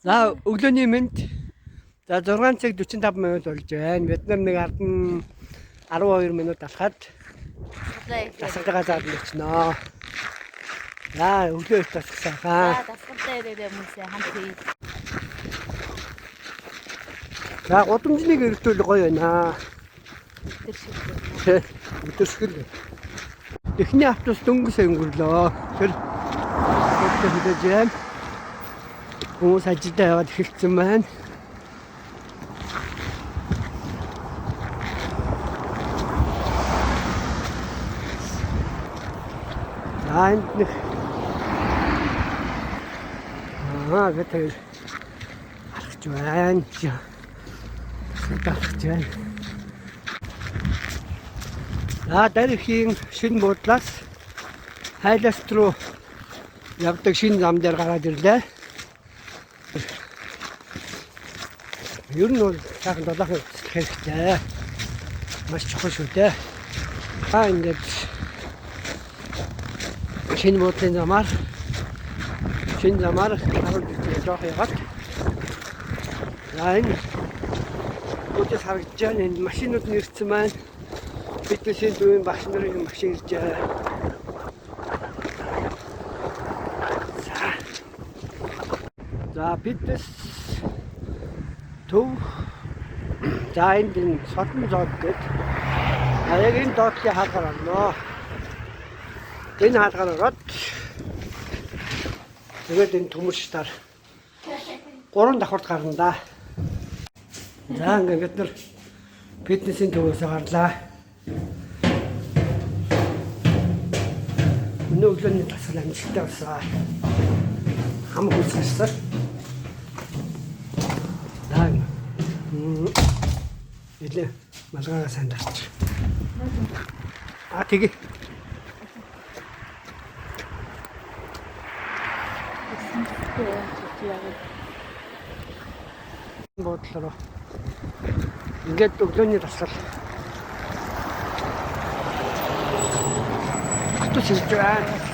За өглөөний мэнд. За 6 цаг 45 минут болж байна. Бид нар нэг 12 минут алхаад тасгалгаа заад нэчнэ. За өглөө их тасгсан хаа. Тасгалтай ирээрээ хүмүүсээ хамт хий. За гудамжныг өртөөл гоё байна. Өдөршгөл. Эхний автобус дөнгөс өнгөрлөө. Тэр хөдөлж байна. Хүмүүс ажилдаа яваад эхэлсэн байна. Энд нэг гэдэг алхаж байна. Алхаж байна. Дарихийн шинэ буудлаас хайласт руу явдаг шинэ зам дээр гараад ирлээ. Ер нь бол сайхан долоохон өсөх хэрэгтэй. Маш чухал шүү дээ. Ингээд шинэ буудлын замаар харууд жоох яваад. Энэ бүтэс харагдаж байна. Энэ машинууд нэрсэн байна. Фитнесийн дүүн багш нарын машин ирж байгаа. За фитнес төв. За энэ содон зоод гэдэг. Яг энэ доотлын хаалгаар орно. Энэ хаалгаар ороод тэгээд энэ төмөрчтар 3 давхарт гарна да. За ингээд бид нар фитнесийн төвөөс гарлаа. Өнөө өглөөний тасгал амжилттай болсон. Хам хүссэн. Илээ малгайгаа сайн дарч. Тэгээ. Бодлоо. Ингээд өглөөний тасгал. Хатуу сэлж байна.